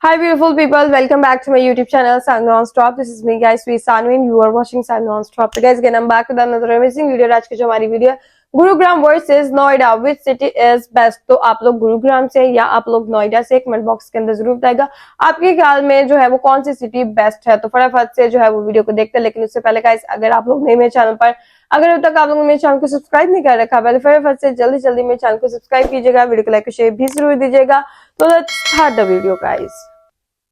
Hi beautiful people, welcome back to my YouTube channel Sun Non-Stop. This is me guys, we Sanvi and you are watching Sun Non-Stop. So guys, again I'm back with another amazing video. आज की जो हमारी video है Gurugram versus Noida, which city is best. तो आप लोग गुरुग्राम से या आप लोग नोएडा से कमेंट बॉक्स के अंदर जरूर बताएगा आपके ख्याल में जो है वो कौन सी सिटी बेस्ट है। तो फटाफट से जो है वो वीडियो को देखते हैं, लेकिन उससे पहले गाइस अगर आप लोग नए मेरे चैनल पर अगर अब तक आप लोगों ने मेरे चैनल को सब्सक्राइब नहीं कर रखा पहले फटाफट से जल्दी मेरे चैनल को सब्सक्राइब कीजिएगा, वीडियो को लाइक और शेयर भी जरूर दीजिएगा। तो let's start the video guys.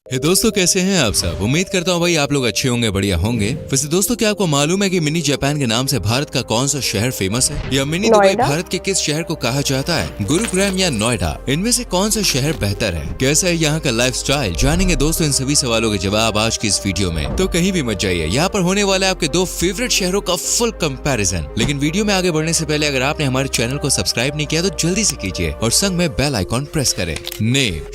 Hey दोस्तों, कैसे हैं आप सब? उम्मीद करता हूँ भाई आप लोग अच्छे होंगे, बढ़िया होंगे। वैसे दोस्तों, क्या आपको मालूम है कि मिनी जापान के नाम से भारत का कौन सा शहर फेमस है, या मिनी दुबई भारत के किस शहर को कहा जाता है? गुरुग्राम या नोएडा, इनमें से कौन सा शहर बेहतर है? कैसा है यहाँ का लाइफस्टाइल? जानेंगे दोस्तों इन सभी सवालों के जवाब आज की इस वीडियो में। तो कहीं भी मत जाइए, यहाँ पर होने वाला है आपके दो फेवरेट शहरों का फुल कंपैरिजन। लेकिन वीडियो में आगे बढ़ने से पहले अगर आपने हमारे चैनल को सब्सक्राइब नहीं किया तो जल्दी से कीजिए और संग में बेल आइकॉन प्रेस करें।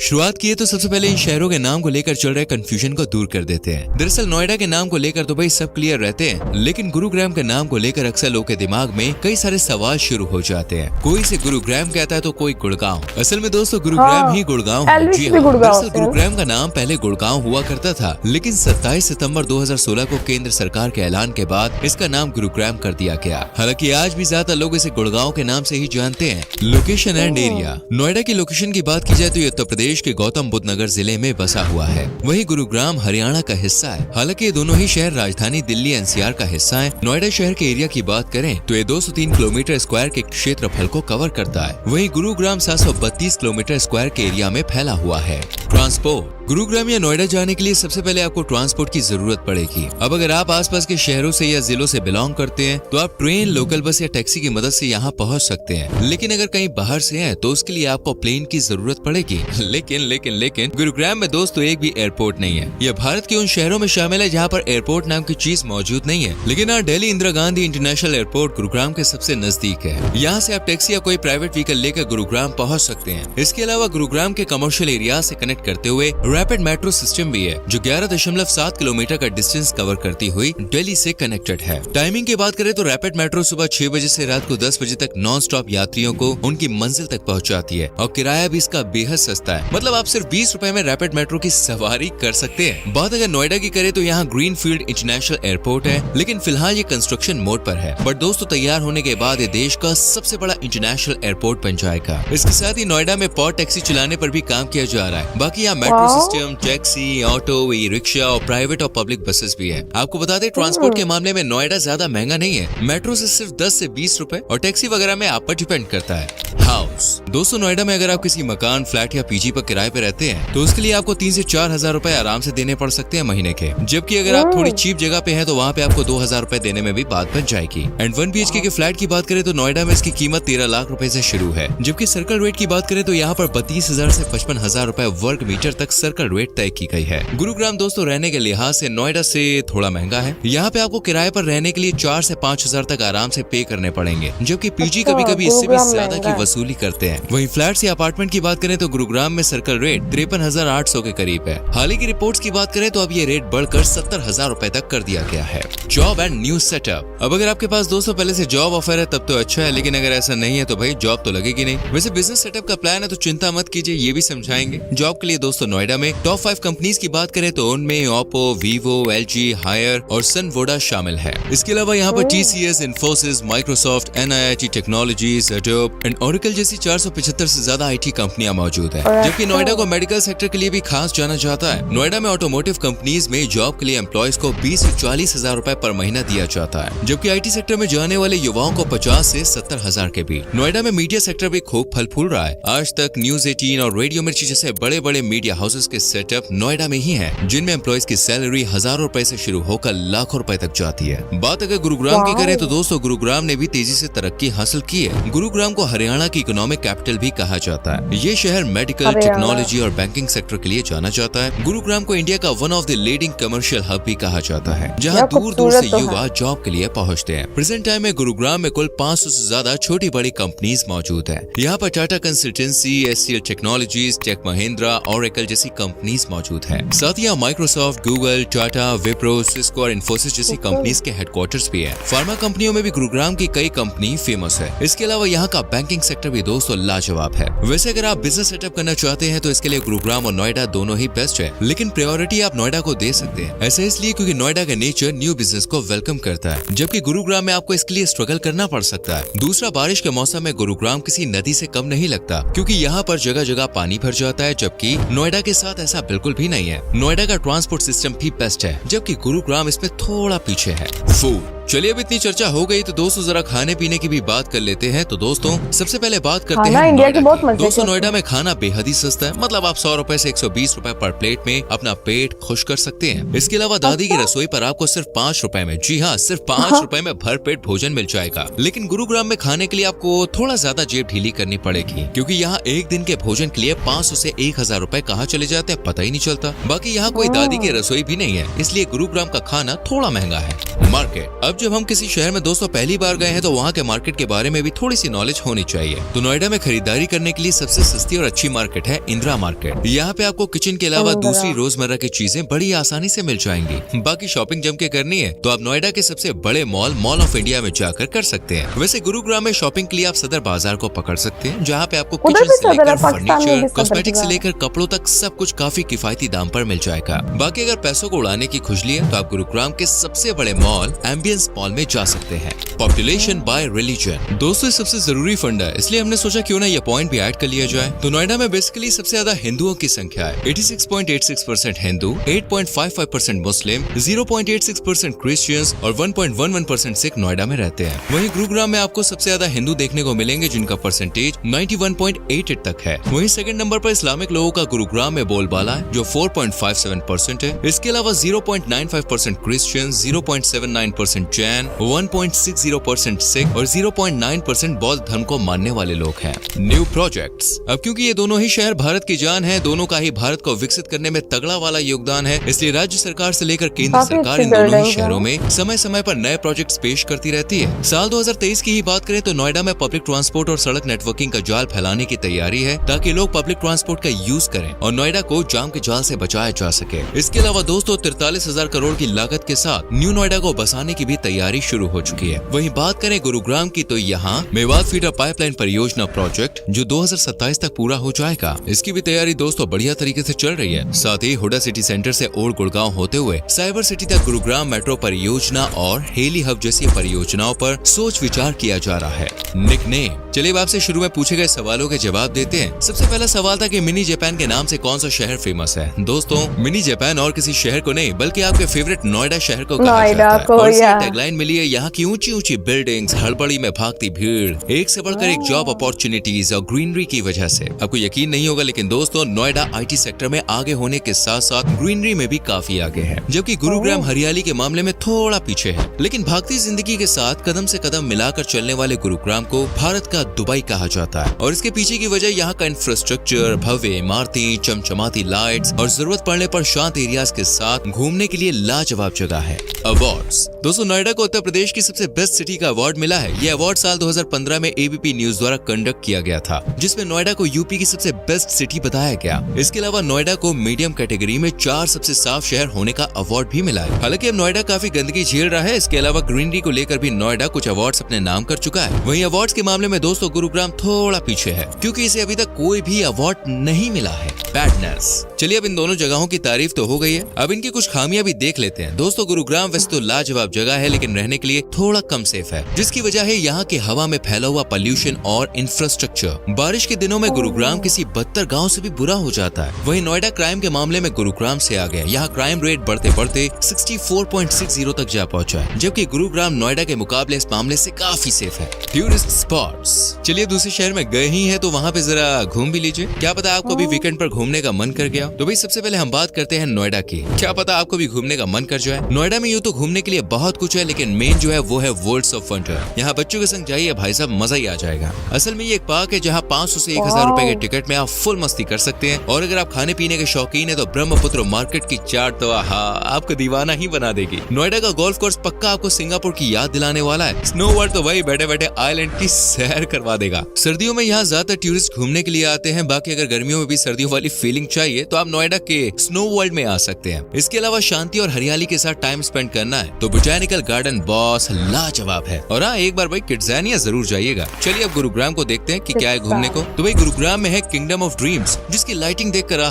शुरुआत की तो सबसे पहले इन शहरों के नाम को लेकर चल रहे कंफ्यूजन को दूर कर देते हैं। दरअसल नोएडा के नाम को लेकर तो भाई सब क्लियर रहते हैं, लेकिन गुरुग्राम के नाम को लेकर अक्सर लोगों के दिमाग में कई सारे सवाल शुरू हो जाते हैं। कोई इसे गुरुग्राम कहता है तो कोई गुड़गांव। असल में दोस्तों गुरुग्राम ही गुड़गांव है। जी हाँ, दरअसल गुरुग्राम का नाम पहले गुड़गांव हुआ करता था, लेकिन 27 सितंबर 2016 को केंद्र सरकार के ऐलान के बाद इसका नाम गुरुग्राम कर दिया गया। हालांकि आज भी ज्यादा लोग इसे गुड़गांव के नाम से ही जानते हैं। Location and area. नोएडा की लोकेशन की बात की जाए तो ये उत्तर प्रदेश के गौतम बुद्ध नगर जिले में बसा हुआ है। वहीं गुरुग्राम हरियाणा का हिस्सा है। हालांकि ये दोनों ही शहर राजधानी दिल्ली एनसीआर का हिस्सा है। नोएडा शहर के एरिया की बात करें तो ये 203 किलोमीटर स्क्वायर के क्षेत्रफल को कवर करता है। वहीं गुरुग्राम 732 किलोमीटर स्क्वायर के एरिया में फैला हुआ है। ट्रांसपोर्ट। गुरुग्राम या नोएडा जाने के लिए सबसे पहले आपको ट्रांसपोर्ट की जरूरत पड़ेगी। अब अगर आप आसपास के शहरों से या जिलों से बिलोंग करते हैं तो आप ट्रेन, लोकल बस या टैक्सी की मदद से यहाँ पहुँच सकते हैं। लेकिन अगर कहीं बाहर से हैं तो उसके लिए आपको प्लेन की जरूरत पड़ेगी। लेकिन गुरुग्राम में दोस्तों एक भी एयरपोर्ट नहीं है। यह भारत के उन शहरों में शामिल है जहाँ पर एयरपोर्ट नाम की चीज मौजूद नहीं है। लेकिन यहाँ दिल्ली इंदिरा गांधी इंटरनेशनल एयरपोर्ट गुरुग्राम के सबसे नजदीक है। यहाँ से आप टैक्सी या कोई प्राइवेट व्हीकल लेकर गुरुग्राम पहुँच सकते हैं। इसके अलावा गुरुग्राम के कमर्शियल एरिया से कनेक्ट करते हुए रैपिड मेट्रो सिस्टम भी है, जो 11.7 किलोमीटर का डिस्टेंस कवर करती हुई दिल्ली से कनेक्टेड है। टाइमिंग की बात करें तो रैपिड मेट्रो सुबह 6 बजे से रात को 10 बजे तक नॉन स्टॉप यात्रियों को उनकी मंजिल तक पहुंचाती है और किराया भी इसका बेहद सस्ता है। मतलब आप सिर्फ 20 रुपए में रैपिड मेट्रो की सवारी कर सकते हैं। बात अगर नोएडा की करें तो यहाँ ग्रीनफील्ड इंटरनेशनल एयरपोर्ट है, लेकिन फिलहाल ये कंस्ट्रक्शन मोड पर है। बट दोस्तों तैयार होने के बाद ये देश का सबसे बड़ा इंटरनेशनल एयरपोर्ट बन जाएगा। इसके साथ ही नोएडा में पॉड टैक्सी चलाने पर भी काम किया जा रहा है। बाकी यहाँ metro system, taxi, auto, e rickshaw और प्राइवेट और पब्लिक बसेस भी है। आपको बता दें ट्रांसपोर्ट के मामले में नोएडा ज्यादा महंगा नहीं है। मेट्रो से सिर्फ 10 से 20 रुपए और टैक्सी वगैरह में आप पर डिपेंड करता है। हाउस। दोस्तों नोएडा में अगर आप किसी मकान, फ्लैट या पीजी पर किराए पे रहते हैं तो उसके लिए आपको 3 से 4 हजार रुपए आराम से देने पड़ सकते हैं महीने के। जबकि अगर आप थोड़ी चीप जगह पे हैं तो वहाँ पे आपको 2000 रुपए देने में भी बात बन जाएगी। एंड 1 BHK के फ्लैट की बात करें तो नोएडा में इसकी कीमत 13 लाख रुपए से शुरू है। जबकि सर्कल रेट की बात करें तो यहाँ पर 32,000 से 55,000 रुपए वर्ग मीटर तक सर्कल रेट तय की गई है। गुरुग्राम दोस्तों रहने के लिहाज से नोएडा से थोड़ा महंगा है। यहाँ पे आपको किराए पर रहने के लिए 4 से 5 हजार तक आराम से पे करने पड़ेंगे, जबकि पीजी कभी-कभी इससे भी ज्यादा की वसूली करते हैं। वहीं फ्लैट या अपार्टमेंट की बात करें तो गुरुग्राम में सर्कल रेट 53,800 के करीब है। हाल ही की रिपोर्ट्स की बात करें तो अब ये रेट बढ़कर 70,000 रुपए तक कर दिया गया है। Job and new setup. अब अगर आपके पास दोस्तों पहले से जॉब ऑफर है तब तो अच्छा है, लेकिन अगर ऐसा नहीं है तो भाई जॉब तो लगेगी नहीं। वैसे बिजनेस सेटअप का प्लान है तो चिंता मत कीजिए, ये भी समझाएंगे। जॉब के लिए दोस्तों नोएडा में टॉप 5 कंपनीज की बात करें तो उनमें ओप्पो, वीवो, LG, हायर और सन वोडा शामिल है। इसके अलावा यहाँ पर TCS, Infosys, Microsoft, NIIT technologies, adobe and Oracle जैसी 475 से ज्यादा IT कंपनियां मौजूद है। जबकि नोएडा को मेडिकल सेक्टर के लिए भी खास जाना जाता है। नोएडा में ऑटोमोटिव कंपनीज में जॉब के लिए एम्प्लॉयज को 20 से 40 हजार रुपए पर महीना दिया जाता है, जबकि IT सेक्टर में जाने वाले युवाओं को 50 से 70 हजार के बीच। नोएडा में मीडिया सेक्टर भी खूब फल फूल रहा है। आज तक न्यूज 18 और रेडियो मिर्ची जैसे बड़े बड़े मीडिया हाउसेस के सेटअप नोएडा में ही है, जिनमें एम्प्लॉयज की सैलरी हजारों रुपए से शुरू होकर लाखों रुपए तक जाती है। बात अगर गुरुग्राम की करें तो दोस्तों गुरुग्राम ने भी तेजी से तरक्की हासिल की है। गुरुग्राम को हरियाणा की इकोनॉमिक कैपिटल भी कहा जाता है। ये शहर मेडिकल, टेक्नोलॉजी और बैंकिंग सेक्टर के लिए जाना जाता है। गुरुग्राम को इंडिया का one of the leading commercial hub भी कहा जाता है, जहां दूर दूर से युवा जॉब के लिए पहुंचते हैं। प्रेजेंट टाइम में गुरुग्राम में कुल 500 से ज्यादा छोटी बड़ी कंपनीज मौजूद है। यहाँ पर Tata consultancy, SCL technologies, tech Mahindra, Oracle जैसी कंपनीज मौजूद है। साथ ही यहाँ Microsoft, Google, Tata, Wipro, Cisco और इन्फोसिस जैसी कंपनीज के हेडक्वार्टर्स भी है। फार्मा कंपनियों में भी गुरुग्राम की कई कंपनी फेमस है। इसके अलावा यहाँ का बैंकिंग सेक्टर भी दोस्तों लाजवाब है। वैसे अगर आप बिजनेस सेटअप करना चाहते हैं तो इसके लिए गुरुग्राम और नोएडा दोनों ही बेस्ट है, लेकिन प्रायोरिटी आप नोएडा को दे सकते हैं। ऐसा इसलिए क्योंकि नोएडा का नेचर न्यू बिजनेस को वेलकम करता है, जबकि गुरुग्राम में आपको इसके लिए स्ट्रगल करना पड़ सकता है। दूसरा, बारिश के मौसम में गुरुग्राम किसी नदी से कम नहीं लगता, क्योंकि यहाँ पर जगह जगह पानी भर जाता है, जबकि नोएडा के साथ ऐसा बिल्कुल भी नहीं है। नोएडा का ट्रांसपोर्ट सिस्टम भी बेस्ट है, जबकि गुरुग्राम इसमें थोड़ा पीछे है। फूड, चलिए अब इतनी चर्चा हो गई तो दोस्तों जरा खाने पीने की भी बात कर लेते हैं। तो दोस्तों सबसे पहले बात करते हैं इंडिया की बहुत मजे दोस्तों नोएडा में खाना बेहद ही सस्ता है, मतलब आप 100 रुपए से 120 रुपए पर प्लेट में अपना पेट खुश कर सकते हैं। इसके अलावा दादी की रसोई पर आपको सिर्फ 5 रुपए में, जी हाँ सिर्फ 5 रुपए में भर पेट भोजन मिल जाएगा। लेकिन गुरुग्राम में खाने के लिए आपको थोड़ा ज्यादा जेब ढीली करनी पड़ेगी, क्योंकि यहाँ एक दिन के भोजन के लिए 500 से 1000 रुपए कहाँ चले जाते हैं पता ही नहीं चलता। बाकी यहाँ कोई दादी की रसोई भी नहीं है, इसलिए गुरुग्राम का खाना थोड़ा महंगा है। मार्केट, अब जब हम किसी शहर में दोस्तों पहली बार गए हैं तो वहाँ के मार्केट के बारे में भी थोड़ी सी नॉलेज होनी चाहिए। तो नोएडा में खरीदारी करने के लिए सबसे सस्ती और अच्छी मार्केट है इंदिरा मार्केट। यहाँ पे आपको किचन के अलावा दूसरी रोजमर्रा की चीजें बड़ी आसानी से मिल जाएंगी। बाकी शॉपिंग जम के करनी है तो आप नोएडा के सबसे बड़े मॉल ऑफ इंडिया में जाकर कर सकते हैं। वैसे गुरुग्राम में शॉपिंग के लिए आप सदर बाजार को पकड़ सकते हैं, जहाँ पे आपको किचन से लेकर फर्नीचर, कॉस्मेटिक्स से लेकर कपड़ों तक सब कुछ काफी किफायती दाम पर मिल जाएगा। बाकी अगर पैसों को उड़ाने की खुजली है तो आप गुरुग्राम के सबसे बड़े मॉल एम्बियंस मॉल में जा सकते हैं। पॉपुलेशन बाय रिलीजन, दोस्तों सबसे जरूरी फंड है, इसलिए हमने सोचा क्यों ना ये पॉइंट भी ऐड कर लिया जाए। तो नोएडा में बेसिकली सबसे ज्यादा हिंदुओं की संख्या है, 86.86% हिंदू, 8.55% मुस्लिम, 0.86% क्रिश्चियंस और 1.11% सिख नोएडा में रहते हैं। वहीं गुरुग्राम में आपको सबसे ज्यादा हिंदू देखने को मिलेंगे, जिनका परसेंटेज 91.88 तक है। वहीं सेकंड नंबर पर इस्लामिक लोगों का गुरुग्राम में बोलबाला है, जो 4.57% है। इसके अलावा 0.95% क्रिश्चियन, 0.79% जैन, 1.60% सिख और 0.9% बौद्ध धर्म को मानने वाले लोग हैं। न्यू प्रोजेक्ट्स, अब क्योंकि ये दोनों ही शहर भारत की जान है, दोनों का ही भारत को विकसित करने में तगड़ा वाला योगदान है, इसलिए राज्य सरकार से लेकर केंद्र सरकार इन दोनों ही शहरों में समय समय पर नए प्रोजेक्ट्स पेश करती रहती है। साल 2023 की ही बात करें तो नोएडा में पब्लिक ट्रांसपोर्ट और सड़क नेटवर्किंग का जाल फैलाने की तैयारी है, ताकि लोग पब्लिक ट्रांसपोर्ट का यूज करें और नोएडा को जाम के जाल से बचाया जा सके। इसके अलावा दोस्तों 43,000 करोड़ की लागत के साथ न्यू नोएडा को बसाने की भी तैयारी शुरू हो चुकी है। वहीं बात करें गुरुग्राम की तो यहाँ मेवात फीडर पाइपलाइन परियोजना प्रोजेक्ट जो 2027 तक पूरा हो जाएगा, इसकी भी तैयारी दोस्तों बढ़िया तरीके से चल रही है। साथ ही हुडा सिटी सेंटर से ओल्ड गुड़गांव होते हुए साइबर सिटी तक गुरुग्राम मेट्रो परियोजना और हेली हब जैसी परियोजनाओं पर सोच विचार किया जा रहा है। निकनेम, चलिए अब आपसे शुरू में पूछे गए सवालों के जवाब देते हैं। सबसे पहला सवाल था कि मिनी जापान के नाम से कौन सा शहर फेमस है। दोस्तों मिनी जापान और किसी शहर को नहीं बल्कि आपके फेवरेट नोएडा शहर को कहा जाता है। और इसकी टैगलाइन मिली है यहाँ की ऊंची ऊंची बिल्डिंग्स, हड़बड़ी में भागती भीड़, एक से बढ़कर एक जॉब अपॉर्चुनिटीज और ग्रीनरी की वजह से। आपको यकीन नहीं होगा लेकिन दोस्तों नोएडा आईटी सेक्टर में आगे होने के साथ साथ ग्रीनरी में भी काफी आगे है, जबकि गुरुग्राम हरियाली के मामले में थोड़ा पीछे है। लेकिन भागती जिंदगी के साथ कदम से कदम मिलाकर चलने वाले गुरुग्राम को भारत का दुबई कहा जाता है। और इसके पीछे की वजह यहाँ का इंफ्रास्ट्रक्चर, भव्य इमारतें, चमचमाती लाइट्स और जरूरत पड़ने पर शांत एरियाज के साथ घूमने के लिए लाजवाब जगह है। अवार्ड्स, दोस्तों नोएडा को उत्तर प्रदेश की सबसे बेस्ट सिटी का अवार्ड मिला है। यह अवार्ड साल 2015 में एबीपी न्यूज द्वारा कंडक्ट किया गया था, जिसमें नोएडा को यूपी की सबसे बेस्ट सिटी बताया गया। इसके अलावा नोएडा को मीडियम कैटेगरी में 4 सबसे साफ शहर होने का अवार्ड भी मिला है। हालांकि अब नोएडा काफी गंदगी झेल रहा है। इसके अलावा ग्रीनरी को लेकर भी नोएडा कुछ अवार्ड्स अपने नाम कर चुका है। वहीं अवार्ड्स के मामले में दोस्तों गुरुग्राम थोड़ा पीछे है, क्योंकि इसे अभी तक कोई भी अवार्ड नहीं मिला है। बैडनेस, चलिए अब इन दोनों जगहों की तारीफ तो हो गई है, अब इनकी कुछ खामियां भी देख लेते हैं। दोस्तों गुरुग्राम वैसे तो लाजवाब जगह है, लेकिन रहने के लिए थोड़ा कम सेफ है, जिसकी वजह है यहाँ की हवा में फैला हुआ पोल्यूशन और इंफ्रास्ट्रक्चर। बारिश के दिनों में गुरुग्राम किसी बदतर गांव से भी बुरा हो जाता है। वहीं नोएडा क्राइम के मामले में गुरुग्राम से आ गया। यहाँ क्राइम रेट बढ़ते बढ़ते 64.60 तक जा पहुंचा है, जबकि गुरुग्राम नोएडा के मुकाबले इस मामले से काफी सेफ है। टूरिस्ट स्पॉट्स, चलिए दूसरे शहर में गए ही हैं तो वहाँ पे जरा घूम भी लीजिए। क्या पता आपको भी वीकेंड पर घूमने का मन कर गया। तो भाई सबसे पहले हम बात करते हैं नोएडा की। क्या पता आपको भी घूमने का मन कर जाए। नोएडा में यूँ तो घूमने के लिए बहुत कुछ है, लेकिन मेन जो है वो है वर्ल्ड्स ऑफ वंडर। यहाँ बच्चों के संग जाइए भाई साहब, मजा ही आ जाएगा। असल में ये एक पार्क है जहाँ 500 से 1000 रुपए के टिकट में आप फुल मस्ती कर सकते हैं। और अगर आप खाने पीने के शौकीन है तो ब्रह्मपुत्र मार्केट की चाट तो आपको दीवाना ही बना देगी। नोएडा का गोल्फ कोर्स पक्का आपको सिंगापुर की याद दिलाने वाला है। स्नो वर्ल्ड तो भाई बैठे बैठे आइलैंड की सैर करवा देगा। सर्दियों में यहाँ ज्यादातर टूरिस्ट घूमने के लिए आते हैं। बाकी अगर गर्मियों में भी सर्दियों वाली फीलिंग चाहिए तो आप नोएडा के स्नो वर्ल्ड में आ सकते हैं। इसके अलावा शांति और हरियाली के साथ टाइम स्पेंड करना है तो बोटैनिकल गार्डन बॉस लाजवाब है। और हाँ, एक बार भाई किड्ज़ानिया जरूर जाइएगा। चलिए अब गुरुग्राम को देखते हैं कि क्या है घूमने को। तो भाई गुरुग्राम में है किंगडम ऑफ ड्रीम्स, जिसकी लाइटिंग देखकर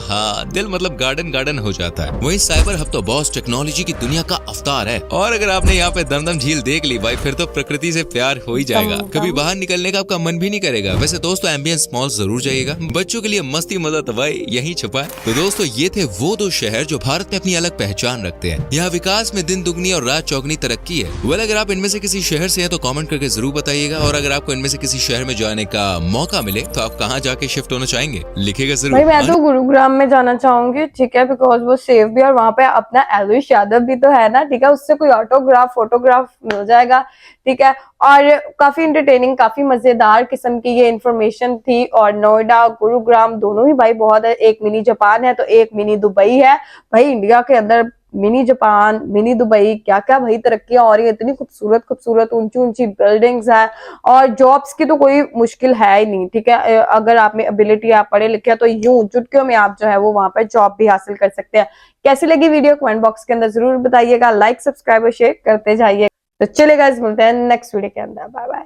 दिल मतलब गार्डन गार्डन हो जाता है। वहीं साइबर हब तो बॉस टेक्नोलॉजी की दुनिया का अवतार है। और अगर आपने यहाँ पे दमदम झील देख ली भाई, फिर तो प्रकृति से प्यार हो ही जाएगा, कभी बाहर निकलने का आपका मन भी नहीं करेगा। वैसे दोस्तों एम्बियंस मॉल जरूर जाइएगा, बच्चों के लिए मस्ती मजा तो भाई यही छुपा है। तो दोस्तों ये थे वो दो शहर जो भारत में अपनी अलग पहचान रखते हैं। यहाँ विकास में दिन दुगनी और रात चौगनी तरक्की है। वेल, अगर आप इनमें से किसी शहर से हैं तो कमेंट करके जरूर बताइएगा। और अगर आपको इनमें से किसी शहर में जाने का मौका मिले तो आप कहाँ जाके शिफ्ट होना चाहेंगे, लिखेगा जरूर। भाई मैं तो गुरुग्राम में जाना चाहूंगी, ठीक है, बिकॉज वो सेफ भी, और वहां पे अपना एलविश यादव भी तो है ना, ठीक है, उससे कोई ऑटोग्राफ फोटोग्राफ मिल जाएगा, ठीक है। और काफी इंटरटेनिंग, काफी मजेदार किस्म की ये इन्फॉर्मेशन थी। और नोएडा गुरुग्राम दोनों ही भाई बहुत है, एक मिनी जापान है तो एक मिनी दुबई है। भाई इंडिया के अंदर मिनी जापान, मिनी दुबई, क्या क्या भाई तरक्कियां हो रही है, इतनी खूबसूरत खूबसूरत ऊंची ऊंची बिल्डिंग्स है। और जॉब्स की तो कोई मुश्किल है ही नहीं, ठीक है। अगर आप में एबिलिटी, आप पढ़े लिखे हैं तो यूं चुटकियों में आप जो है वो वहां पर जॉब भी हासिल कर सकते हैं। कैसी लगी वीडियो कमेंट बॉक्स के अंदर जरूर बताइएगा, लाइक सब्सक्राइब और शेयर करते जाइए। तो चलेगा, मिलते हैं नेक्स्ट वीडियो के अंदर, बाय बाय।